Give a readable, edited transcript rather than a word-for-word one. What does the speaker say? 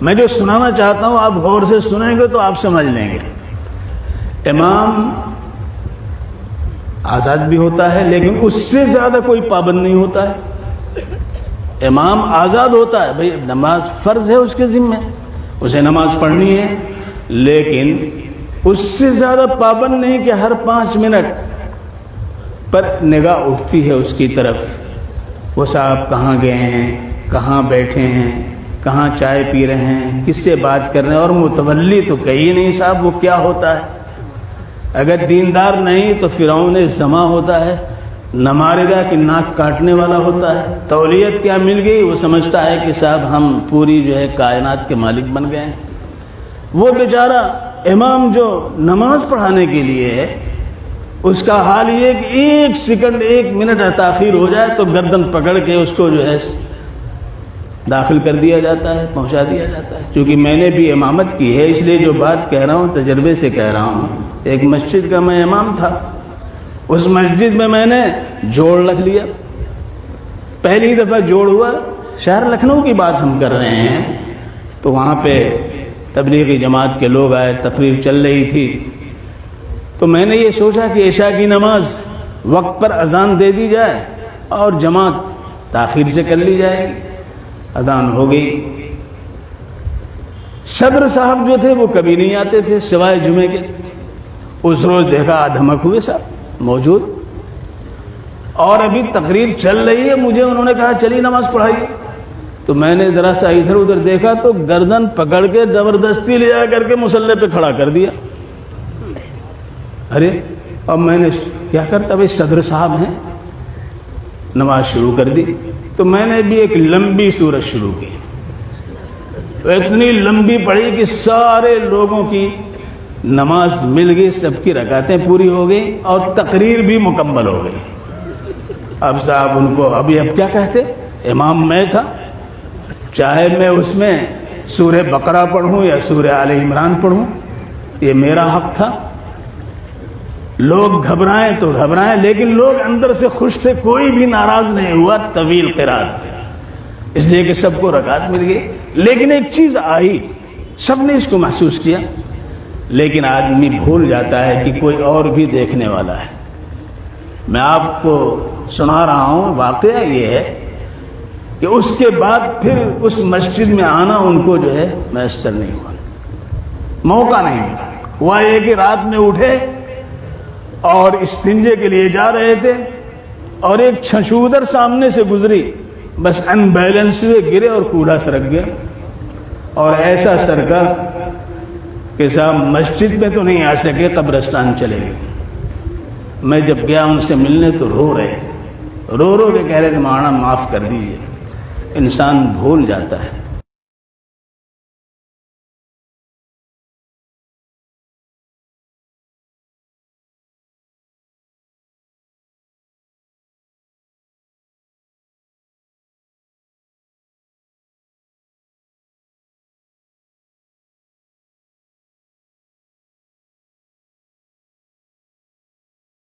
میں جو سنانا چاہتا ہوں آپ غور سے سنیں گے تو آپ سمجھ لیں گے۔ امام آزاد بھی ہوتا ہے لیکن اس سے زیادہ کوئی پابند نہیں ہوتا ہے۔ امام آزاد ہوتا ہے، بھئی نماز فرض ہے اس کے ذمہ، اسے نماز پڑھنی ہے، لیکن اس سے زیادہ پابند نہیں کہ ہر 5 منٹ پر نگاہ اٹھتی ہے اس کی طرف، وہ صاحب کہاں گئے ہیں، کہاں بیٹھے ہیں، کہاں چائے پی رہے ہیں، کس سے بات کر رہے ہیں، اور متولی تو کہیے نہیں صاحب وہ کیا ہوتا ہے۔ اگر دیندار نہیں تو فرعون زما ہوتا ہے، نماردہ کی ناک کاٹنے والا ہوتا ہے۔ تولیت کیا مل گئی، وہ سمجھتا ہے کہ صاحب ہم پوری جو ہے کائنات کے مالک بن گئے ہیں۔ وہ بیچارہ امام جو نماز پڑھانے کے لیے ہے، اس کا حال یہ کہ 1 سیکنڈ 1 منٹ تاخیر ہو جائے تو گردن پکڑ کے اس کو جو ہے داخل کر دیا جاتا ہے، پہنچا دیا جاتا ہے۔ چونکہ میں نے بھی امامت کی ہے اس لیے جو بات کہہ رہا ہوں تجربے سے کہہ رہا ہوں۔ ایک مسجد کا میں امام تھا، اس مسجد میں نے جوڑ رکھ لیا، پہلی دفعہ جوڑ ہوا، شہر لکھنؤ کی بات ہم کر رہے ہیں، تو وہاں پہ تبلیغی جماعت کے لوگ آئے، تقریر چل رہی تھی، تو میں نے یہ سوچا کہ عشاء کی نماز وقت پر اذان دے دی جائے اور جماعت تاخیر سے کر لی جائے گی۔ اذان ہو گئی، صدر صاحب جو تھے وہ کبھی نہیں آتے تھے سوائے جمعے کے، اس روز دیکھا دھمک ہوئے صاحب موجود، اور ابھی تقریر چل رہی ہے، مجھے انہوں نے کہا چلیے نماز پڑھائیے، تو میں نے ذرا سا ادھر ادھر دیکھا تو گردن پکڑ کے زبردستی لے جا کر کے مصلی پہ کھڑا کر دیا۔ ارے اب میں نے کیا کرتا، بھائی صدر صاحب ہیں، نماز شروع کر دی، تو میں نے بھی ایک لمبی سورت شروع کی، اتنی لمبی پڑھی کہ سارے لوگوں کی نماز مل گئی، سب کی رکعتیں پوری ہو گئی اور تقریر بھی مکمل ہو گئی۔ اب صاحب ان کو اب کیا کہتے، امام میں تھا، چاہے میں اس میں سورہ بقرہ پڑھوں یا سورہ آل عمران پڑھوں، یہ میرا حق تھا۔ لوگ گھبرائیں تو گھبرائیں، لیکن لوگ اندر سے خوش تھے، کوئی بھی ناراض نہیں ہوا طویل قرات پہ، اس لیے کہ سب کو رکعت مل گئی۔ لیکن ایک چیز آئی، سب نے اس کو محسوس کیا، لیکن آدمی بھول جاتا ہے کہ کوئی اور بھی دیکھنے والا ہے۔ میں آپ کو سنا رہا ہوں، واقعہ یہ ہے کہ اس کے بعد پھر اس مسجد میں آنا ان کو جو ہے میسر نہیں ہوا، موقع نہیں ملا۔ ہوا یہ کہ رات میں اٹھے اور استنجے کے لیے جا رہے تھے اور ایک چھچھودر سامنے سے گزری، بس ان بیلنس ہوئے، گرے اور کوڑا سرک گیا، اور ایسا سرکا کہ صاحب مسجد میں تو نہیں آ سکے، قبرستان چلے گئے۔ میں جب گیا ان سے ملنے تو رو رہے، رو کے کہہ رہے کہ مولانا معاف کر دیجیے۔ انسان بھول جاتا ہے،